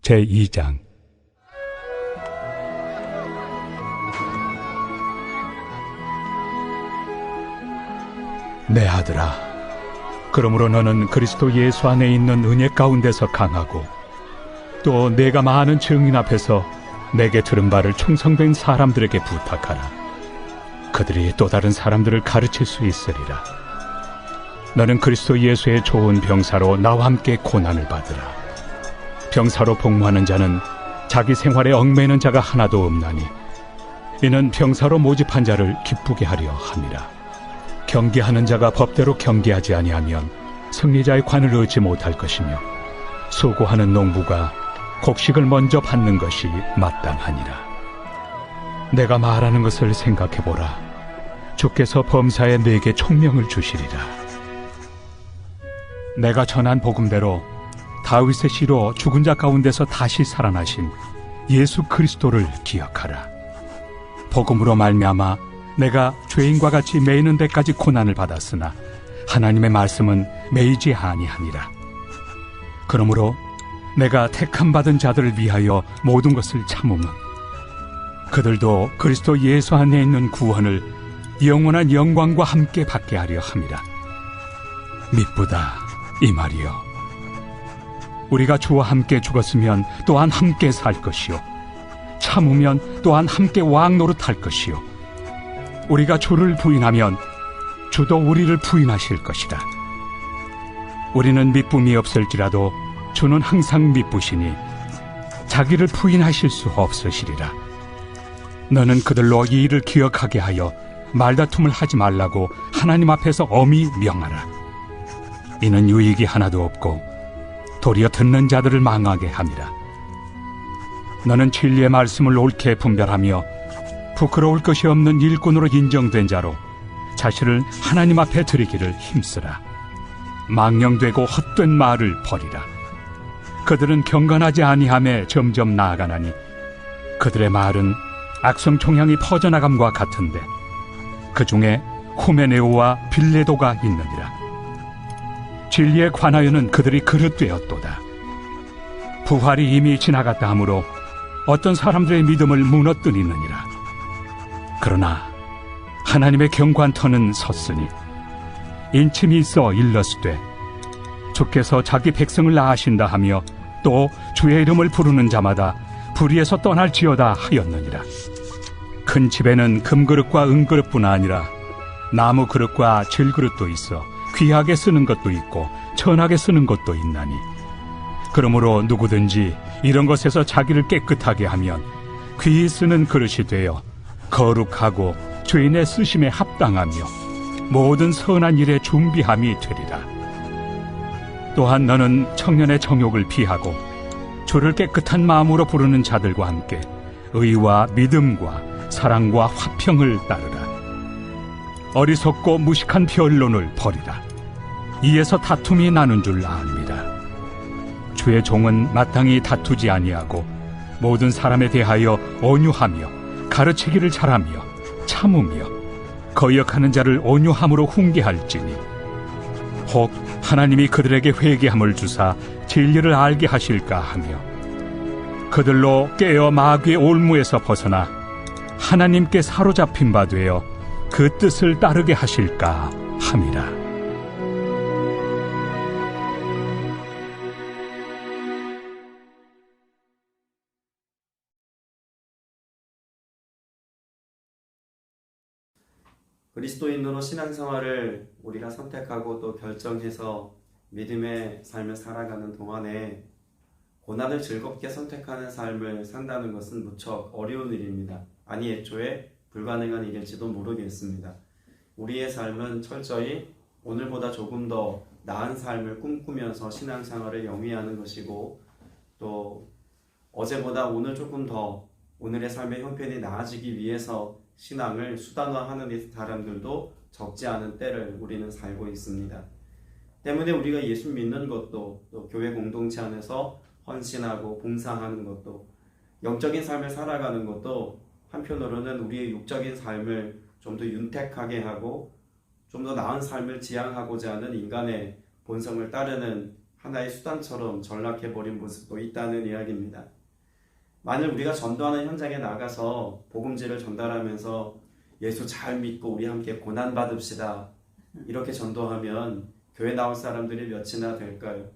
제2장. 내 아들아, 그러므로 너는 그리스도 예수 안에 있는 은혜 가운데서 강하고 또 내가 많은 증인 앞에서 내게 들은 바를 충성된 사람들에게 부탁하라. 그들이 또 다른 사람들을 가르칠 수 있으리라. 너는 그리스도 예수의 좋은 병사로 나와 함께 고난을 받으라. 병사로 복무하는 자는 자기 생활에 얽매이는 자가 하나도 없나니 이는 병사로 모집한 자를 기쁘게 하려 함이라. 경계하는 자가 법대로 경계하지 아니하면 승리자의 관을 얻지 못할 것이며 수고하는 농부가 곡식을 먼저 받는 것이 마땅하니라. 내가 말하는 것을 생각해보라. 주께서 범사에 내게 총명을 주시리라. 내가 전한 복음대로 다윗의 씨로 죽은 자 가운데서 다시 살아나신 예수 그리스도를 기억하라. 복음으로 말미암아 내가 죄인과 같이 매이는 데까지 고난을 받았으나 하나님의 말씀은 매이지 아니하니라. 그러므로 내가 택함 받은 자들을 위하여 모든 것을 참으면 그들도 그리스도 예수 안에 있는 구원을 영원한 영광과 함께 받게 하려 함이라. 미쁘다 이 말이요. 우리가 주와 함께 죽었으면 또한 함께 살 것이요, 참으면 또한 함께 왕 노릇할 것이요, 우리가 주를 부인하면 주도 우리를 부인하실 것이다. 우리는 미쁨이 없을지라도 주는 항상 미쁘시니 자기를 부인하실 수 없으시리라. 너는 그들로 이 일을 기억하게 하여 말다툼을 하지 말라고 하나님 앞에서 엄히 명하라. 이는 유익이 하나도 없고 도리어 듣는 자들을 망하게 함이라. 너는 진리의 말씀을 옳게 분별하며 부끄러울 것이 없는 일꾼으로 인정된 자로 자신을 하나님 앞에 드리기를 힘쓰라. 망령되고 헛된 말을 버리라. 그들은 경건하지 아니함에 점점 나아가나니 그들의 말은 악성 총향이 퍼져나감과 같은데 그 중에 후메네오와 빌레도가 있느니라. 진리에 관하여는 그들이 그릇되었도다. 부활이 이미 지나갔다 하므로 어떤 사람들의 믿음을 무너뜨리느니라. 그러나 하나님의 경관터는 섰으니 인침이 있어 일렀으되 주께서 자기 백성을 낳으신다 하며 또 주의 이름을 부르는 자마다 불의에서 떠날지어다 하였느니라. 큰 집에는 금그릇과 은그릇뿐 아니라 나무 그릇과 질그릇도 있어 귀하게 쓰는 것도 있고 천하게 쓰는 것도 있나니 그러므로 누구든지 이런 것에서 자기를 깨끗하게 하면 귀히 쓰는 그릇이 되어 거룩하고 주인의 쓰심에 합당하며 모든 선한 일에 준비함이 되리라. 또한 너는 청년의 정욕을 피하고 주를 깨끗한 마음으로 부르는 자들과 함께 의와 믿음과 사랑과 화평을 따르라. 어리석고 무식한 변론을 버리라. 이에서 다툼이 나는 줄 압니다. 주의 종은 마땅히 다투지 아니하고 모든 사람에 대하여 온유하며 가르치기를 잘하며 참으며 거역하는 자를 온유함으로 훈계할지니 혹 하나님이 그들에게 회개함을 주사 진리를 알게 하실까 하며 그들로 깨어 마귀의 올무에서 벗어나 하나님께 사로잡힌 바 되어 그 뜻을 따르게 하실까 함이라. 그리스도인으로 신앙생활을 우리가 선택하고 또 결정해서 믿음의 삶을 살아가는 동안에 고난을 즐겁게 선택하는 삶을 산다는 것은 무척 어려운 일입니다. 아니 애초에 불가능한 일일지도 모르겠습니다. 우리의 삶은 철저히 오늘보다 조금 더 나은 삶을 꿈꾸면서 신앙생활을 영위하는 것이고 또 어제보다 오늘 조금 더 오늘의 삶의 형편이 나아지기 위해서 신앙을 수단화하는 사람들도 적지 않은 때를 우리는 살고 있습니다. 때문에 우리가 예수 믿는 것도 또 교회 공동체 안에서 헌신하고 봉사하는 것도 영적인 삶을 살아가는 것도 한편으로는 우리의 육적인 삶을 좀 더 윤택하게 하고 좀 더 나은 삶을 지향하고자 하는 인간의 본성을 따르는 하나의 수단처럼 전락해버린 모습도 있다는 이야기입니다. 만일 우리가 전도하는 현장에 나가서 복음지를 전달하면서 예수 잘 믿고 우리 함께 고난받읍시다 이렇게 전도하면 교회 나올 사람들이 몇이나 될까요?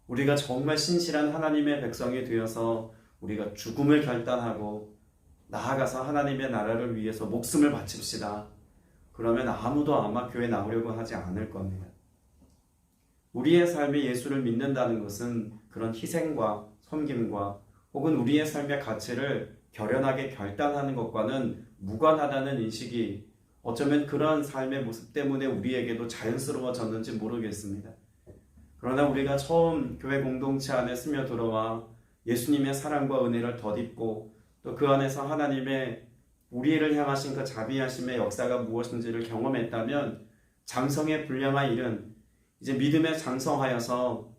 우리가 정말 신실한 하나님의 백성이 되어서 우리가 죽음을 결단하고 나아가서 하나님의 나라를 위해서 목숨을 바칩시다. 그러면 아무도 아마 교회 나오려고 하지 않을 겁니다. 우리의 삶에 예수를 믿는다는 것은 그런 희생과 섬김과 혹은 우리의 삶의 가치를 결연하게 결단하는 것과는 무관하다는 인식이 어쩌면 그런 삶의 모습 때문에 우리에게도 자연스러워졌는지 모르겠습니다. 그러나 우리가 처음 교회 공동체 안에 스며들어와 예수님의 사랑과 은혜를 덧입고 또 그 안에서 하나님의 우리를 향하신 그 자비하심의 역사가 무엇인지를 경험했다면 장성의 불량한 일은 이제 믿음에 장성하여서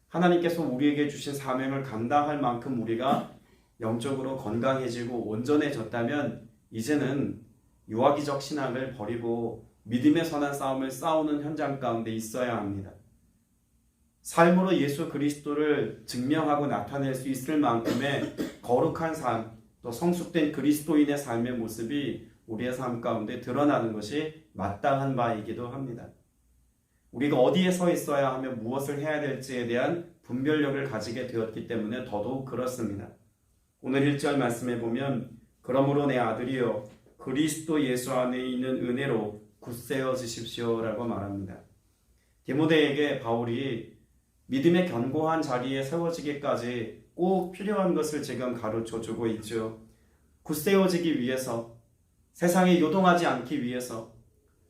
하나님께서 우리에게 주신 사명을 감당할 만큼 우리가 영적으로 건강해지고 온전해졌다면 이제는 유아기적 신앙을 버리고 믿음의 선한 싸움을 싸우는 현장 가운데 있어야 합니다. 삶으로 예수 그리스도를 증명하고 나타낼 수 있을 만큼의 거룩한 삶, 또 성숙된 그리스도인의 삶의 모습이 우리의 삶 가운데 드러나는 것이 마땅한 바이기도 합니다. 우리가 어디에 서 있어야 하며 무엇을 해야 될지에 대한 분별력을 가지게 되었기 때문에 더더욱 그렇습니다. 오늘 1절 말씀에 보면 그러므로 내 아들이여 그리스도 예수 안에 있는 은혜로 굳세어지십시오 라고 말합니다. 디모데에게 바울이 믿음의 견고한 자리에 세워지기까지 꼭 필요한 것을 지금 가르쳐주고 있죠. 굳세어지기 위해서, 세상에 요동하지 않기 위해서,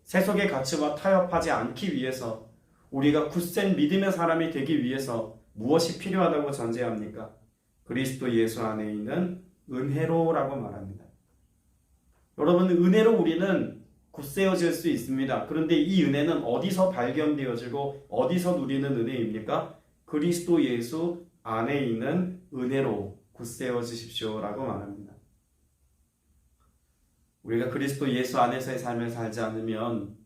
세속의 가치와 타협하지 않기 위해서, 우리가 굳센 믿음의 사람이 되기 위해서 무엇이 필요하다고 전제합니까? 그리스도 예수 안에 있는 은혜로라고 말합니다. 여러분, 은혜로 우리는 굳세어질 수 있습니다. 그런데 이 은혜는 어디서 발견되어지고 어디서 누리는 은혜입니까? 그리스도 예수 안에 있는 은혜로 굳세어지십시오 라고 말합니다. 우리가 그리스도 예수 안에서의 삶을 살지 않으면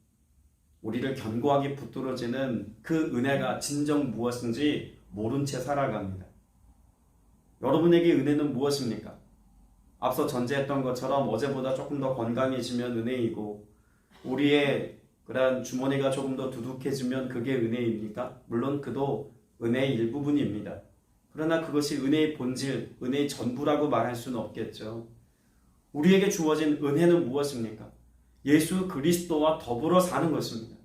우리를 견고하게 붙들어지는 그 은혜가 진정 무엇인지 모른 채 살아갑니다. 여러분에게 은혜는 무엇입니까? 앞서 전제했던 것처럼 어제보다 조금 더 건강해지면 은혜이고 우리의 그런 주머니가 조금 더 두둑해지면 그게 은혜입니까? 물론 그도 은혜의 일부분입니다. 그러나 그것이 은혜의 본질, 은혜의 전부라고 말할 수는 없겠죠. 우리에게 주어진 은혜는 무엇입니까? 예수 그리스도와 더불어 사는 것입니다.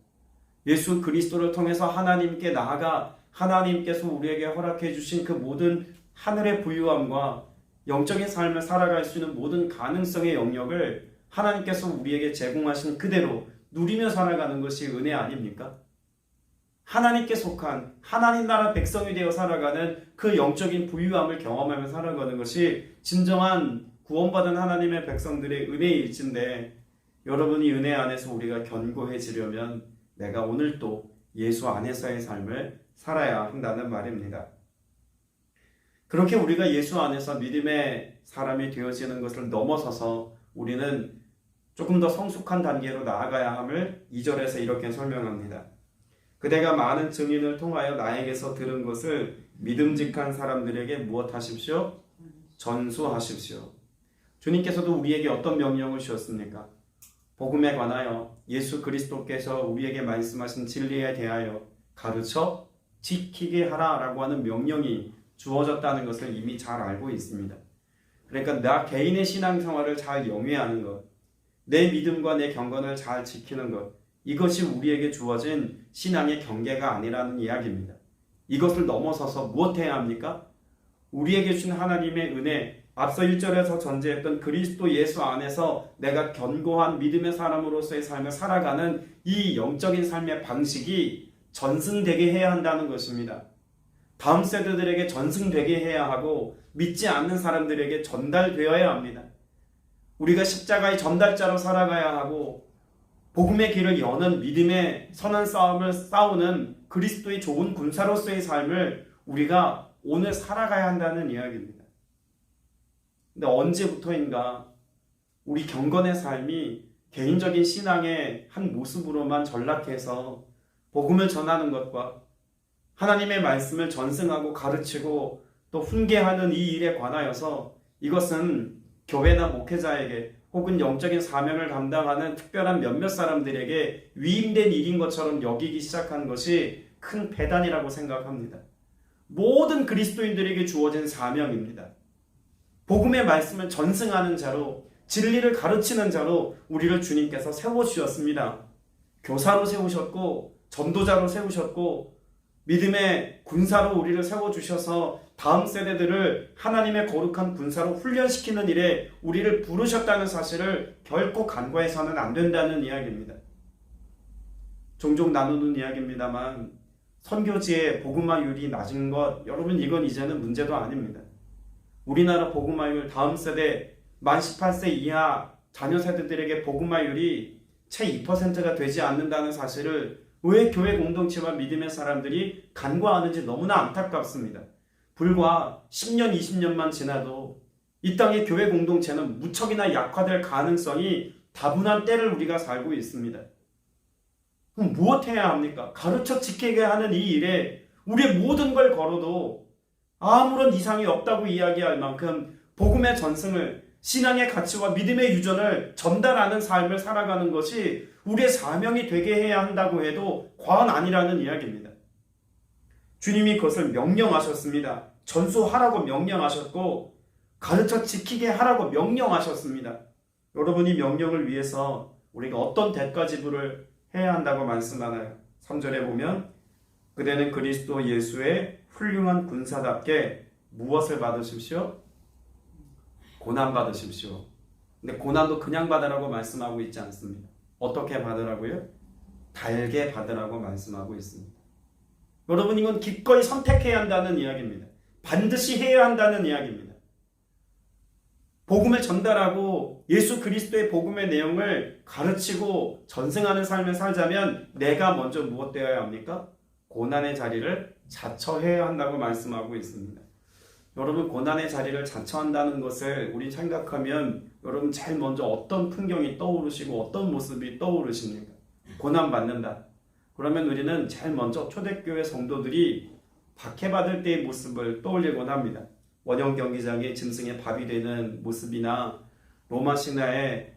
예수 그리스도를 통해서 하나님께 나아가 하나님께서 우리에게 허락해 주신 그 모든 하늘의 부유함과 영적인 삶을 살아갈 수 있는 모든 가능성의 영역을 하나님께서 우리에게 제공하신 그대로 누리며 살아가는 것이 은혜 아닙니까? 하나님께 속한 하나님 나라 백성이 되어 살아가는 그 영적인 부유함을 경험하며 살아가는 것이 진정한 구원받은 하나님의 백성들의 은혜일진데 여러분이 은혜 안에서 우리가 견고해지려면 내가 오늘 또 예수 안에서의 삶을 살아야 한다는 말입니다. 그렇게 우리가 예수 안에서 믿음의 사람이 되어지는 것을 넘어서서 우리는 조금 더 성숙한 단계로 나아가야 함을 2절에서 이렇게 설명합니다. 그대가 많은 증인을 통하여 나에게서 들은 것을 믿음직한 사람들에게 무엇하십시오? 전수하십시오. 주님께서도 우리에게 어떤 명령을 주셨습니까? 복음에 관하여 예수 그리스도께서 우리에게 말씀하신 진리에 대하여 가르쳐 지키게 하라라고 하는 명령이 주어졌다는 것을 이미 잘 알고 있습니다. 그러니까 나 개인의 신앙생활을 잘 영위하는 것, 내 믿음과 내 경건을 잘 지키는 것, 이것이 우리에게 주어진 신앙의 경계가 아니라는 이야기입니다. 이것을 넘어서서 무엇해야 합니까? 우리에게 주신 하나님의 은혜, 앞서 1절에서 전제했던 그리스도 예수 안에서 내가 견고한 믿음의 사람으로서의 삶을 살아가는 이 영적인 삶의 방식이 전승되게 해야 한다는 것입니다. 다음 세대들에게 전승되게 해야 하고 믿지 않는 사람들에게 전달되어야 합니다. 우리가 십자가의 전달자로 살아가야 하고 복음의 길을 여는 믿음의 선한 싸움을 싸우는 그리스도의 좋은 군사로서의 삶을 우리가 오늘 살아가야 한다는 이야기입니다. 근데 언제부터인가 우리 경건의 삶이 개인적인 신앙의 한 모습으로만 전락해서 복음을 전하는 것과 하나님의 말씀을 전승하고 가르치고 또 훈계하는 이 일에 관하여서 이것은 교회나 목회자에게 혹은 영적인 사명을 감당하는 특별한 몇몇 사람들에게 위임된 일인 것처럼 여기기 시작한 것이 큰 배단이라고 생각합니다. 모든 그리스도인들에게 주어진 사명입니다. 복음의 말씀을 전승하는 자로, 진리를 가르치는 자로 우리를 주님께서 세워주셨습니다. 교사로 세우셨고 전도자로 세우셨고 믿음의 군사로 우리를 세워주셔서 다음 세대들을 하나님의 거룩한 군사로 훈련시키는 일에 우리를 부르셨다는 사실을 결코 간과해서는 안 된다는 이야기입니다. 종종 나누는 이야기입니다만 선교지의 복음화율이 낮은 것, 여러분 이건 이제는 문제도 아닙니다. 우리나라 복음화율 다음 세대 만 18세 이하 자녀 세대들에게 복음화율이 채 2%가 되지 않는다는 사실을 왜 교회 공동체와 믿음의 사람들이 간과하는지 너무나 안타깝습니다. 불과 10년, 20년만 지나도 이 땅의 교회 공동체는 무척이나 약화될 가능성이 다분한 때를 우리가 살고 있습니다. 그럼 무엇해야 합니까? 가르쳐 지키게 하는 이 일에 우리의 모든 걸 걸어도 아무런 이상이 없다고 이야기할 만큼 복음의 전승을, 신앙의 가치와 믿음의 유전을 전달하는 삶을 살아가는 것이 우리의 사명이 되게 해야 한다고 해도 과언 아니라는 이야기입니다. 주님이 그것을 명령하셨습니다. 전수하라고 명령하셨고 가르쳐 지키게 하라고 명령하셨습니다. 여러분이 명령을 위해서 우리가 어떤 대가 지불을 해야 한다고 말씀하나요? 3절에 보면 그대는 그리스도 예수의 훌륭한 군사답게 무엇을 받으십시오? 고난 받으십시오. 근데 고난도 그냥 받으라고 말씀하고 있지 않습니다. 어떻게 받으라고요? 달게 받으라고 말씀하고 있습니다. 여러분 이건 기꺼이 선택해야 한다는 이야기입니다. 반드시 해야 한다는 이야기입니다. 복음을 전달하고 예수 그리스도의 복음의 내용을 가르치고 전승하는 삶을 살자면 내가 먼저 무엇 되어야 합니까? 고난의 자리를 자처해야 한다고 말씀하고 있습니다. 여러분 고난의 자리를 자처한다는 것을 우리 생각하면 여러분 제일 먼저 어떤 풍경이 떠오르시고 어떤 모습이 떠오르십니까? 고난 받는다. 그러면 우리는 제일 먼저 초대교회 성도들이 박해받을 때의 모습을 떠올리곤 합니다. 원형 경기장에 짐승의 밥이 되는 모습이나 로마 신화에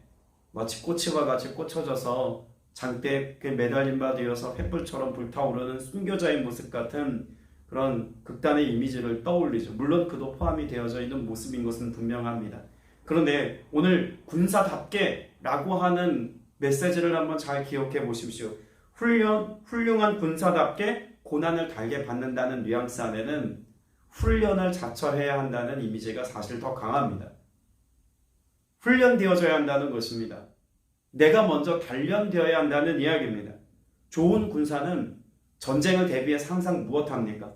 마치 꼬치와 같이 꽂혀져서 장대에 매달린 바 되어서 횃불처럼 불타오르는 순교자의 모습 같은 그런 극단의 이미지를 떠올리죠. 물론 그도 포함이 되어져 있는 모습인 것은 분명합니다. 그런데 오늘 군사답게 라고 하는 메시지를 한번 잘 기억해 보십시오. 훌륭한 군사답게 고난을 달게 받는다는 뉘앙스 안에는 훈련을 자처해야 한다는 이미지가 사실 더 강합니다. 훈련되어져야 한다는 것입니다. 내가 먼저 단련되어야 한다는 이야기입니다. 좋은 군사는 전쟁을 대비해서 항상 무엇합니까?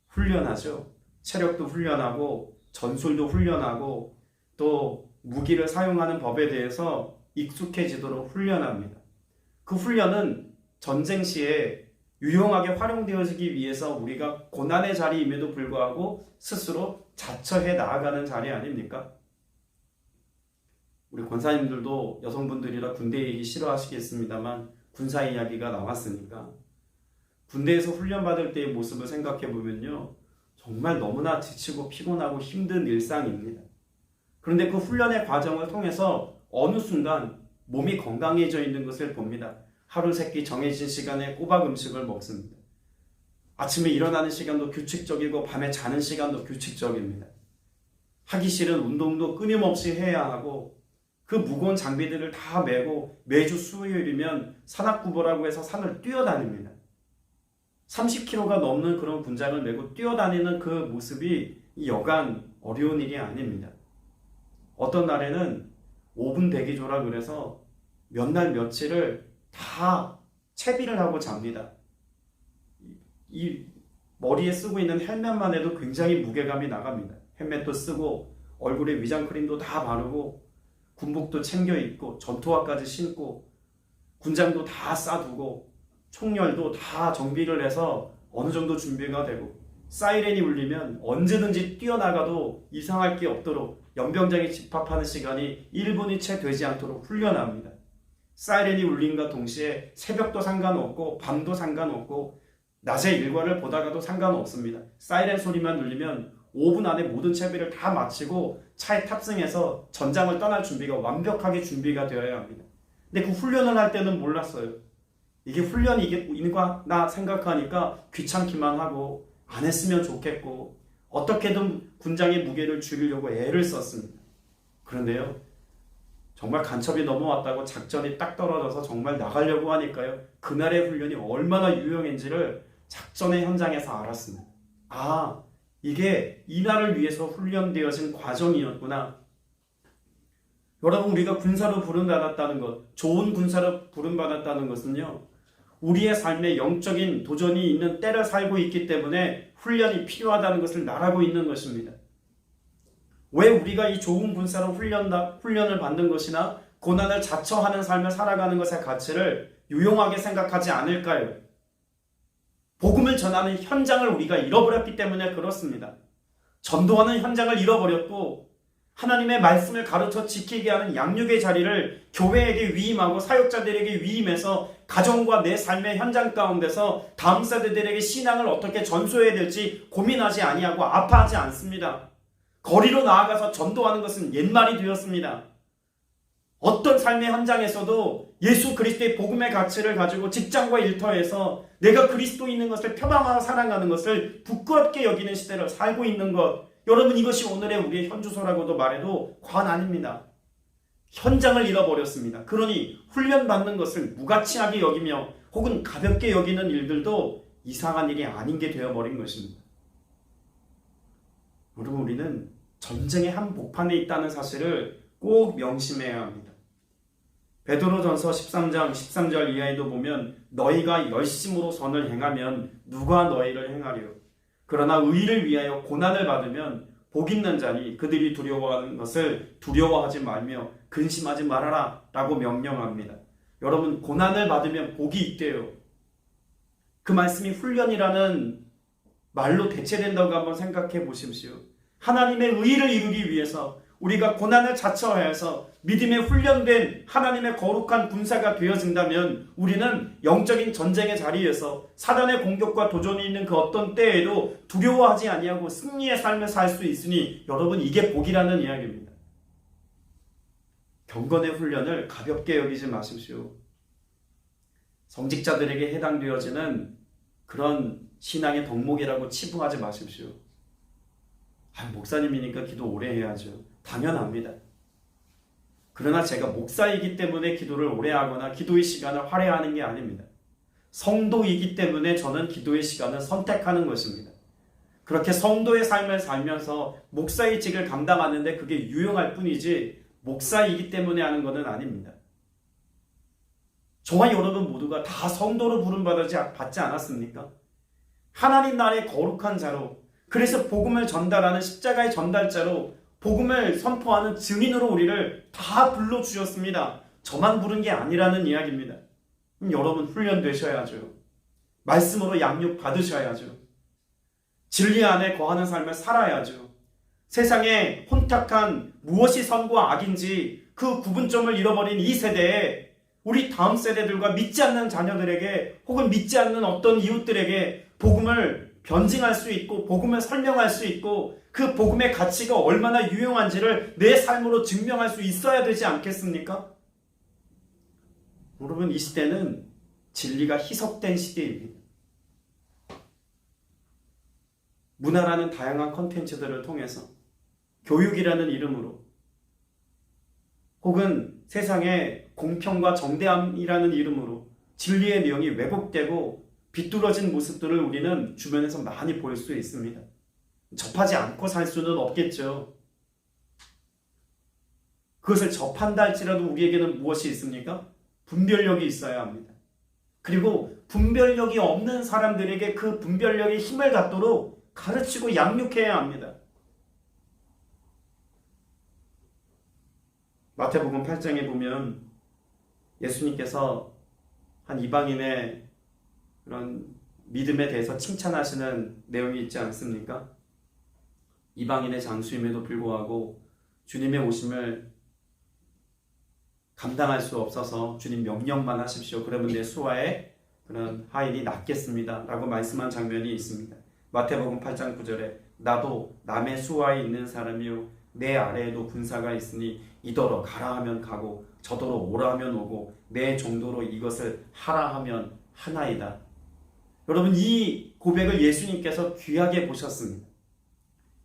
훈련하죠. 체력도 훈련하고 전술도 훈련하고 또 무기를 사용하는 법에 대해서 익숙해지도록 훈련합니다. 그 훈련은 전쟁 시에 유용하게 활용되어지기 위해서 우리가 고난의 자리임에도 불구하고 스스로 자처해 나아가는 자리 아닙니까? 우리 권사님들도 여성분들이라 군대 얘기 싫어하시겠습니다만 군사 이야기가 나왔으니까 군대에서 훈련받을 때의 모습을 생각해 보면요 정말 너무나 지치고 피곤하고 힘든 일상입니다. 그런데 그 훈련의 과정을 통해서 어느 순간 몸이 건강해져 있는 것을 봅니다. 하루 세끼 정해진 시간에 꼬박 음식을 먹습니다. 아침에 일어나는 시간도 규칙적이고 밤에 자는 시간도 규칙적입니다. 하기 싫은 운동도 끊임없이 해야 하고 그 무거운 장비들을 다 메고 매주 수요일이면 산악구보라고 해서 산을 뛰어다닙니다. 30km가 넘는 그런 군장을 메고 뛰어다니는 그 모습이 여간 어려운 일이 아닙니다. 어떤 날에는 5분 대기조라 그래서 몇 날 며칠을 다 채비를 하고 잡니다. 이 머리에 쓰고 있는 헬멧만 해도 굉장히 무게감이 나갑니다. 헬멧도 쓰고 얼굴에 위장크림도 다 바르고 군복도 챙겨 입고 전투화까지 신고 군장도 다 싸두고 총열도 다 정비를 해서 어느 정도 준비가 되고 사이렌이 울리면 언제든지 뛰어나가도 이상할 게 없도록 연병장에 집합하는 시간이 1분이 채 되지 않도록 훈련합니다. 사이렌이 울림과 동시에 새벽도 상관없고 밤도 상관없고 낮에 일과를 보다가도 상관없습니다. 사이렌 소리만 울리면 5분 안에 모든 채비를 다 마치고 차에 탑승해서 전장을 떠날 준비가 완벽하게 준비가 되어야 합니다. 근데 그 훈련을 할 때는 몰랐어요. 이게 훈련이겠나 생각하니까 귀찮기만 하고 안 했으면 좋겠고 어떻게든 군장의 무게를 줄이려고 애를 썼습니다. 그런데요, 정말 간첩이 넘어왔다고 작전이 딱 떨어져서 정말 나가려고 하니까요, 그날의 훈련이 얼마나 유용한지를 작전의 현장에서 알았습니다. 아, 이게 이날을 위해서 훈련되어진 과정이었구나. 여러분, 우리가 군사로 부름받았다는 것, 좋은 군사로 부름받았다는 것은요, 우리의 삶에 영적인 도전이 있는 때를 살고 있기 때문에 훈련이 필요하다는 것을 말하고 있는 것입니다. 왜 우리가 이 좋은 군사로 훈련을 받는 것이나 고난을 자처하는 삶을 살아가는 것의 가치를 유용하게 생각하지 않을까요? 복음을 전하는 현장을 우리가 잃어버렸기 때문에 그렇습니다. 전도하는 현장을 잃어버렸고 하나님의 말씀을 가르쳐 지키게 하는 양육의 자리를 교회에게 위임하고 사역자들에게 위임해서 가정과 내 삶의 현장 가운데서 다음 세대들에게 신앙을 어떻게 전수해야 될지 고민하지 아니하고 아파하지 않습니다. 거리로 나아가서 전도하는 것은 옛말이 되었습니다. 어떤 삶의 현장에서도 예수 그리스도의 복음의 가치를 가지고 직장과 일터에서 내가 그리스도인인 것을 표방하고 사랑하는 것을 부끄럽게 여기는 시대를 살고 있는 것, 여러분, 이것이 오늘의 우리의 현주소라고도 말해도 과언 아닙니다. 현장을 잃어버렸습니다. 그러니 훈련받는 것을 무가치하게 여기며 혹은 가볍게 여기는 일들도 이상한 일이 아닌 게 되어버린 것입니다. 여러분, 우리는 전쟁의 한복판에 있다는 사실을 꼭 명심해야 합니다. 베드로전서 13장 13절 이하에도 보면 너희가 열심으로 선을 행하면 누가 너희를 행하리요. 그러나 의를 위하여 고난을 받으면 복 있는 자니 그들이 두려워하는 것을 두려워하지 말며 근심하지 말아라 라고 명령합니다. 여러분, 고난을 받으면 복이 있대요. 그 말씀이 훈련이라는 말로 대체된다고 한번 생각해 보십시오. 하나님의 의를 이루기 위해서 우리가 고난을 자처하여서 믿음에 훈련된 하나님의 거룩한 군사가 되어진다면 우리는 영적인 전쟁의 자리에서 사단의 공격과 도전이 있는 그 어떤 때에도 두려워하지 아니하고 승리의 삶을 살 수 있으니 여러분, 이게 복이라는 이야기입니다. 경건의 훈련을 가볍게 여기지 마십시오. 성직자들에게 해당되어지는 그런 신앙의 덕목이라고 치부하지 마십시오. 목사님이니까 기도 오래 해야죠. 당연합니다. 그러나 제가 목사이기 때문에 기도를 오래 하거나 기도의 시간을 할애하는 게 아닙니다. 성도이기 때문에 저는 기도의 시간을 선택하는 것입니다. 그렇게 성도의 삶을 살면서 목사의 직을 감당하는데 그게 유용할 뿐이지 목사이기 때문에 하는 것은 아닙니다. 저와 여러분 모두가 다 성도로 부름받지 않았습니까? 하나님 나라의 거룩한 자로, 그래서 복음을 전달하는 십자가의 전달자로, 복음을 선포하는 증인으로 우리를 다 불러주셨습니다. 저만 부른 게 아니라는 이야기입니다. 여러분, 훈련되셔야죠. 말씀으로 양육 받으셔야죠. 진리 안에 거하는 삶을 살아야죠. 세상에 혼탁한 무엇이 선과 악인지 그 구분점을 잃어버린 이 세대에 우리 다음 세대들과 믿지 않는 자녀들에게 혹은 믿지 않는 어떤 이웃들에게 복음을 변증할 수 있고 복음을 설명할 수 있고 그 복음의 가치가 얼마나 유용한지를 내 삶으로 증명할 수 있어야 되지 않겠습니까? 여러분, 이 시대는 진리가 희석된 시대입니다. 문화라는 다양한 콘텐츠들을 통해서 교육이라는 이름으로 혹은 세상의 공평과 정대함이라는 이름으로 진리의 내용이 왜곡되고 비뚤어진 모습들을 우리는 주변에서 많이 볼 수 있습니다. 접하지 않고 살 수는 없겠죠. 그것을 접한다 할지라도 우리에게는 무엇이 있습니까? 분별력이 있어야 합니다. 그리고 분별력이 없는 사람들에게 그 분별력의 힘을 갖도록 가르치고 양육해야 합니다. 마태복음 8장에 보면 예수님께서 한 이방인의 그런 믿음에 대해서 칭찬하시는 내용이 있지 않습니까? 이방인의 장수임에도 불구하고 주님의 오심을 감당할 수 없어서 주님 명령만 하십시오. 그러면 내 수하에 그런 하인이 낫겠습니다 라고 말씀한 장면이 있습니다. 마태복음 8장 9절에 나도 남의 수하에 있는 사람이요 내 아래에도 군사가 있으니 이더러 가라 하면 가고 저더러 오라 하면 오고 내 정도로 이것을 하라 하면 하나이다. 여러분, 이 고백을 예수님께서 귀하게 보셨습니다.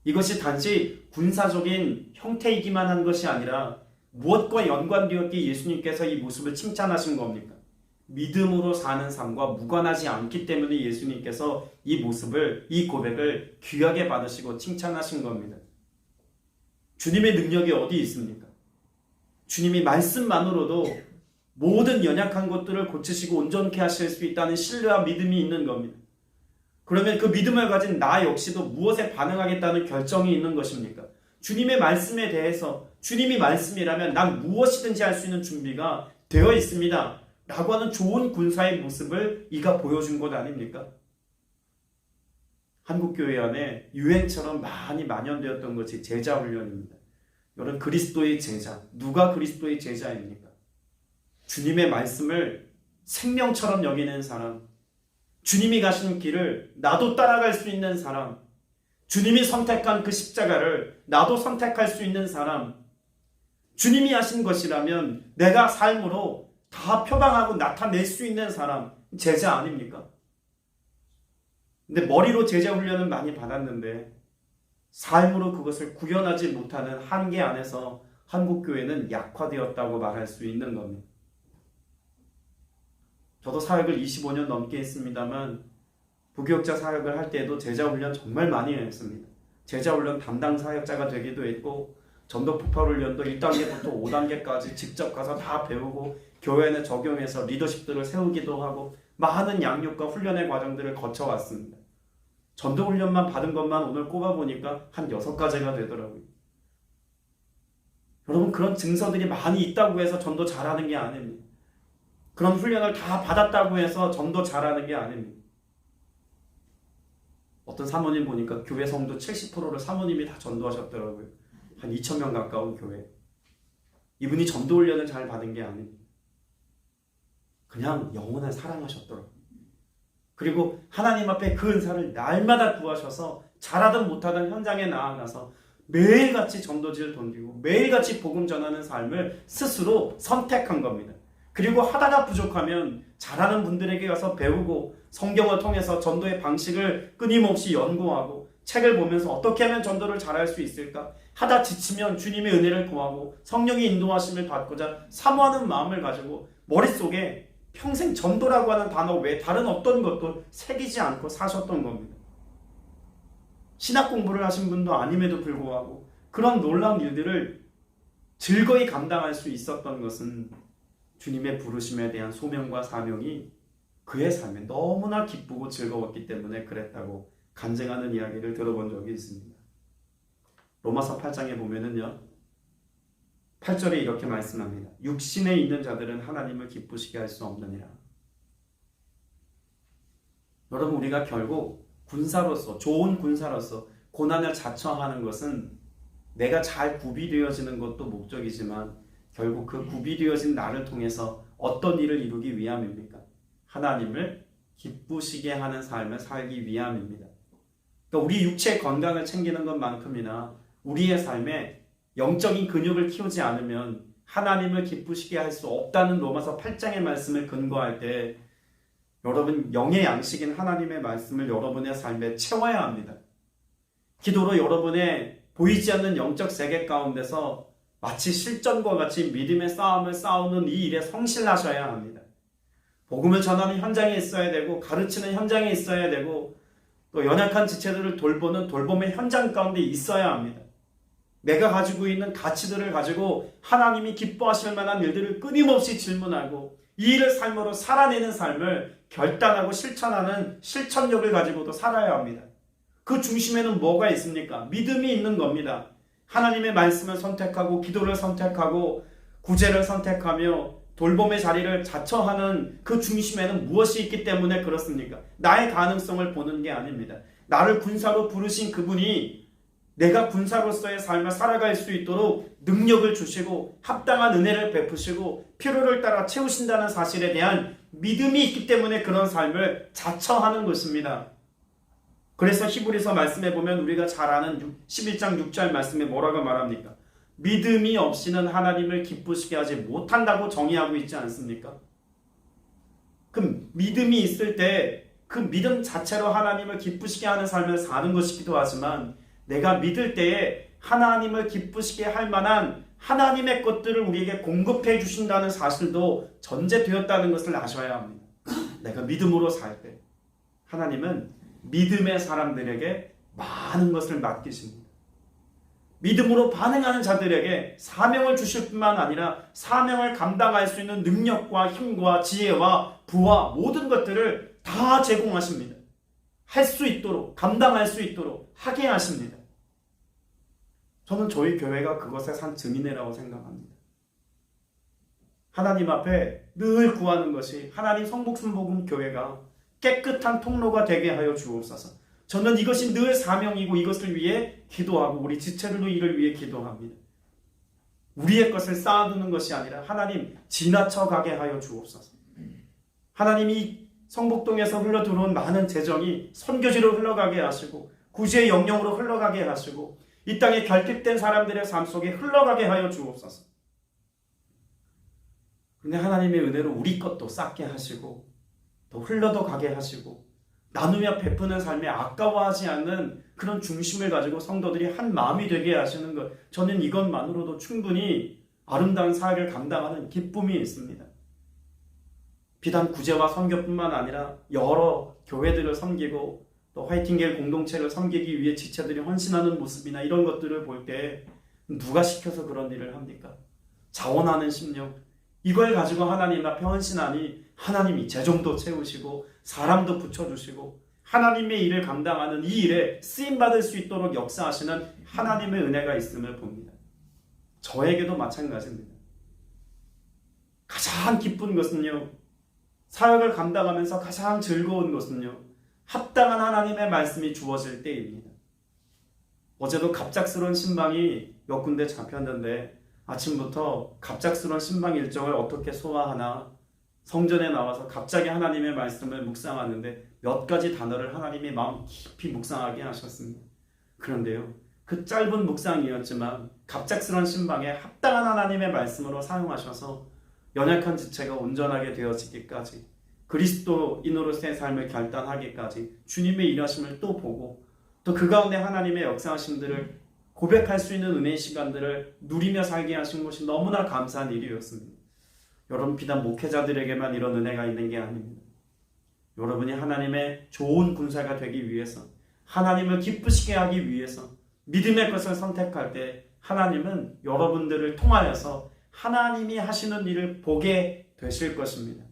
이것이 단지 군사적인 형태이기만 한 것이 아니라 무엇과 연관되었기에 예수님께서 이 모습을 칭찬하신 겁니까? 믿음으로 사는 삶과 무관하지 않기 때문에 예수님께서 이 모습을, 이 고백을 귀하게 받으시고 칭찬하신 겁니다. 주님의 능력이 어디 있습니까? 주님이 말씀만으로도 모든 연약한 것들을 고치시고 온전케 하실 수 있다는 신뢰와 믿음이 있는 겁니다. 그러면 그 믿음을 가진 나 역시도 무엇에 반응하겠다는 결정이 있는 것입니까? 주님의 말씀에 대해서 주님이 말씀이라면 난 무엇이든지 할 수 있는 준비가 되어 있습니다 라고 하는 좋은 군사의 모습을 이가 보여준 것 아닙니까? 한국교회 안에 유행처럼 많이 만연되었던 것이 제자훈련입니다. 여러분, 그리스도의 제자, 누가 그리스도의 제자입니까? 주님의 말씀을 생명처럼 여기는 사람, 주님이 가신 길을 나도 따라갈 수 있는 사람, 주님이 선택한 그 십자가를 나도 선택할 수 있는 사람, 주님이 하신 것이라면 내가 삶으로 다 표방하고 나타낼 수 있는 사람, 제자 아닙니까? 근데 머리로 제자 훈련은 많이 받았는데 삶으로 그것을 구현하지 못하는 한계 안에서 한국교회는 약화되었다고 말할 수 있는 겁니다. 저도 사역을 25년 넘게 했습니다만 부교육자 사역을 할 때도 제자훈련 정말 많이 했습니다. 제자훈련 담당 사역자가 되기도 했고 전도 폭발훈련도 1단계부터 5단계까지 직접 가서 다 배우고 교회 내 적용해서 리더십들을 세우기도 하고 많은 양육과 훈련의 과정들을 거쳐왔습니다. 전도훈련만 받은 것만 오늘 꼽아보니까 한 6가지가 되더라고요. 여러분, 그런 증서들이 많이 있다고 해서 전도 잘하는 게 아닙니다. 그런 훈련을 다 받았다고 해서 전도 잘하는 게 아닙니다. 어떤 사모님 보니까 교회 성도 70%를 사모님이 다 전도하셨더라고요. 한 2,000명 가까운 교회. 이분이 전도 훈련을 잘 받은 게 아닙니다. 그냥 영혼을 사랑하셨더라고요. 그리고 하나님 앞에 그 은사를 날마다 구하셔서 잘하든 못하든 현장에 나아가서 매일같이 전도지를 던지고 매일같이 복음 전하는 삶을 스스로 선택한 겁니다. 그리고 하다가 부족하면 잘하는 분들에게 가서 배우고 성경을 통해서 전도의 방식을 끊임없이 연구하고 책을 보면서 어떻게 하면 전도를 잘할 수 있을까? 하다 지치면 주님의 은혜를 구하고 성령의 인도하심을 받고자 사모하는 마음을 가지고 머릿속에 평생 전도라고 하는 단어 외에 다른 어떤 것도 새기지 않고 사셨던 겁니다. 신학 공부를 하신 분도 아님에도 불구하고 그런 놀라운 일들을 즐거이 감당할 수 있었던 것은 주님의 부르심에 대한 소명과 사명이 그의 삶에 너무나 기쁘고 즐거웠기 때문에 그랬다고 간증하는 이야기를 들어본 적이 있습니다. 로마서 8장에 보면은요, 8절에 이렇게 말씀합니다. 육신에 있는 자들은 하나님을 기쁘시게 할 수 없느니라. 여러분, 우리가 결국 군사로서, 좋은 군사로서 고난을 자처하는 것은 내가 잘 구비되어지는 것도 목적이지만 결국 그 구비되어진 나를 통해서 어떤 일을 이루기 위함입니까? 하나님을 기쁘시게 하는 삶을 살기 위함입니다. 그러니까 우리 육체의 건강을 챙기는 것만큼이나 우리의 삶에 영적인 근육을 키우지 않으면 하나님을 기쁘시게 할 수 없다는 로마서 8장의 말씀을 근거할 때 여러분, 영의 양식인 하나님의 말씀을 여러분의 삶에 채워야 합니다. 기도로 여러분의 보이지 않는 영적 세계 가운데서 마치 실전과 같이 믿음의 싸움을 싸우는 이 일에 성실하셔야 합니다. 복음을 전하는 현장에 있어야 되고 가르치는 현장에 있어야 되고 또 연약한 지체들을 돌보는 돌봄의 현장 가운데 있어야 합니다. 내가 가지고 있는 가치들을 가지고 하나님이 기뻐하실 만한 일들을 끊임없이 질문하고 이 일을 삶으로 살아내는 삶을 결단하고 실천하는 실천력을 가지고도 살아야 합니다. 그 중심에는 뭐가 있습니까? 믿음이 있는 겁니다. 하나님의 말씀을 선택하고 기도를 선택하고 구제를 선택하며 돌봄의 자리를 자처하는 그 중심에는 무엇이 있기 때문에 그렇습니까? 나의 가능성을 보는 게 아닙니다. 나를 군사로 부르신 그분이 내가 군사로서의 삶을 살아갈 수 있도록 능력을 주시고 합당한 은혜를 베푸시고 필요를 따라 채우신다는 사실에 대한 믿음이 있기 때문에 그런 삶을 자처하는 것입니다. 그래서 히브리서 말씀에 보면 우리가 잘 아는 11장 6절 말씀에 뭐라고 말합니까? 믿음이 없이는 하나님을 기쁘시게 하지 못한다고 정의하고 있지 않습니까? 그럼 믿음이 있을 때 그 믿음 자체로 하나님을 기쁘시게 하는 삶을 사는 것이기도 하지만 내가 믿을 때에 하나님을 기쁘시게 할 만한 하나님의 것들을 우리에게 공급해 주신다는 사실도 전제되었다는 것을 아셔야 합니다. 내가 믿음으로 살 때 하나님은 믿음의 사람들에게 많은 것을 맡기십니다. 믿음으로 반응하는 자들에게 사명을 주실 뿐만 아니라 사명을 감당할 수 있는 능력과 힘과 지혜와 부와 모든 것들을 다 제공하십니다. 할 수 있도록, 감당할 수 있도록 하게 하십니다. 저는 저희 교회가 그것의 산 증인이라고 생각합니다. 하나님 앞에 늘 구하는 것이 하나님 성복순복음 교회가 깨끗한 통로가 되게 하여 주옵소서. 저는 이것이 늘 사명이고 이것을 위해 기도하고 우리 지체들도 이를 위해 기도합니다. 우리의 것을 쌓아두는 것이 아니라 하나님 지나쳐 가게 하여 주옵소서. 하나님이 성북동에서 흘러들어온 많은 재정이 선교지로 흘러가게 하시고 구제의 영역으로 흘러가게 하시고 이 땅에 결핍된 사람들의 삶 속에 흘러가게 하여 주옵소서. 그런데 하나님의 은혜로 우리 것도 쌓게 하시고 또 흘러도 가게 하시고 나누며 베푸는 삶에 아까워하지 않는 그런 중심을 가지고 성도들이 한 마음이 되게 하시는 것, 저는 이것만으로도 충분히 아름다운 사역을 감당하는 기쁨이 있습니다. 비단 구제와 선교뿐만 아니라 여러 교회들을 섬기고 또 화이팅길 공동체를 섬기기 위해 지체들이 헌신하는 모습이나 이런 것들을 볼 때 누가 시켜서 그런 일을 합니까? 자원하는 심령, 이걸 가지고 하나님 앞에 헌신하니 하나님이 재정도 채우시고 사람도 붙여주시고 하나님의 일을 감당하는 이 일에 쓰임받을 수 있도록 역사하시는 하나님의 은혜가 있음을 봅니다. 저에게도 마찬가지입니다. 가장 기쁜 것은요, 사역을 감당하면서 가장 즐거운 것은요, 합당한 하나님의 말씀이 주어질 때입니다. 어제도 갑작스러운 신방이 몇 군데 잡혔는데 아침부터 갑작스러운 신방 일정을 어떻게 소화하나 성전에 나와서 갑자기 하나님의 말씀을 묵상하는데 몇 가지 단어를 하나님의 마음 깊이 묵상하게 하셨습니다. 그런데요, 그 짧은 묵상이었지만 갑작스러운 신방에 합당한 하나님의 말씀으로 사용하셔서 연약한 지체가 온전하게 되어지기까지 그리스도인으로서의 삶을 결단하기까지 주님의 일하심을 또 보고 또 그 가운데 하나님의 역사하심들을 고백할 수 있는 은혜의 시간들을 누리며 살게 하신 것이 너무나 감사한 일이었습니다. 여러분, 비단 목회자들에게만 이런 은혜가 있는 게 아닙니다. 여러분이 하나님의 좋은 군사가 되기 위해서, 하나님을 기쁘시게 하기 위해서 믿음의 것을 선택할 때 하나님은 여러분들을 통하여서 하나님이 하시는 일을 보게 되실 것입니다.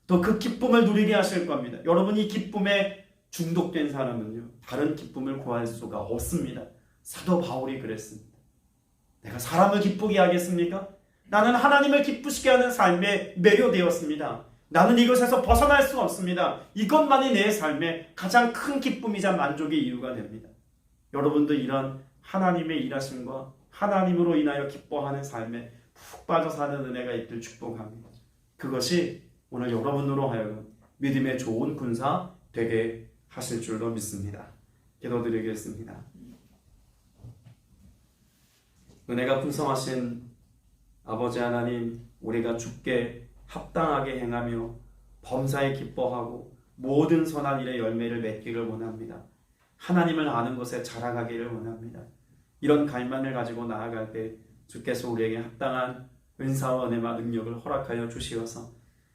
또 그 기쁨을 누리게 하실 겁니다. 여러분이 기쁨에 중독된 사람은요, 다른 기쁨을 구할 수가 없습니다. 사도 바울이 그랬습니다. 내가 사람을 기쁘게 하겠습니까? 나는 하나님을 기쁘시게 하는 삶에 매료되었습니다. 나는 이것에서 벗어날 수 없습니다. 이것만이 내 삶의 가장 큰 기쁨이자 만족의 이유가 됩니다. 여러분도 이런 하나님의 일하심과 하나님으로 인하여 기뻐하는 삶에 푹 빠져 사는 은혜가 있길 축복합니다. 그것이 오늘 여러분으로 하여금 믿음의 좋은 군사 되게 하실 줄로 믿습니다. 기도드리겠습니다. 은혜가 풍성하신 아버지 하나님, 우리가 주께 합당하게 행하며 범사에 기뻐하고 모든 선한 일의 열매를 맺기를 원합니다. 하나님을 아는 것에 자라가기를 원합니다. 이런 갈망을 가지고 나아갈 때 주께서 우리에게 합당한 은사와 은혜와 능력을 허락하여 주시어서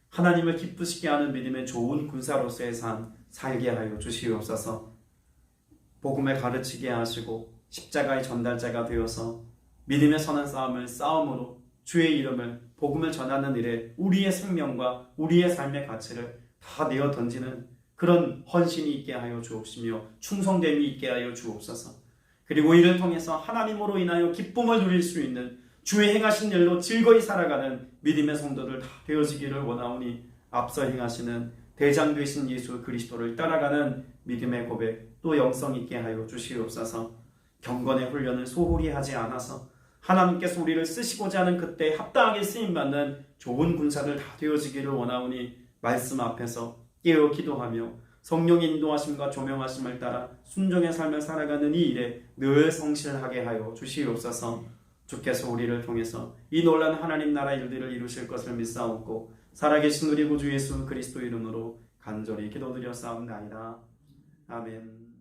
하나님을 기쁘시게 하는 믿음의 좋은 군사로서의 삶 살게 하여 주시옵소서. 복음을 가르치게 하시고 십자가의 전달자가 되어서 믿음의 선한 싸움을 싸움으로 주의 이름을 복음을 전하는 일에 우리의 생명과 우리의 삶의 가치를 다 내어 던지는 그런 헌신이 있게 하여 주옵시며 충성됨이 있게 하여 주옵소서. 그리고 이를 통해서 하나님으로 인하여 기쁨을 누릴 수 있는 주의 행하신 일로 즐거이 살아가는 믿음의 성도들 다 되어지기를 원하오니 앞서 행하시는 대장 되신 예수 그리스도를 따라가는 믿음의 고백 또 영성 있게 하여 주시옵소서. 경건의 훈련을 소홀히 하지 않아서 하나님께서 우리를 쓰시고자 하는 그때 합당하게 쓰임받는 좋은 군사들 다 되어지기를 원하오니 말씀 앞에서 깨어 기도하며 성령의 인도하심과 조명하심을 따라 순종의 삶을 살아가는 이 일에 늘 성실하게 하여 주시옵소서. 주께서 우리를 통해서 이 놀라운 하나님 나라 일들을 이루실 것을 믿사옵고 살아계신 우리 구주 예수 그리스도 이름으로 간절히 기도드렸사옵나이다. 아멘.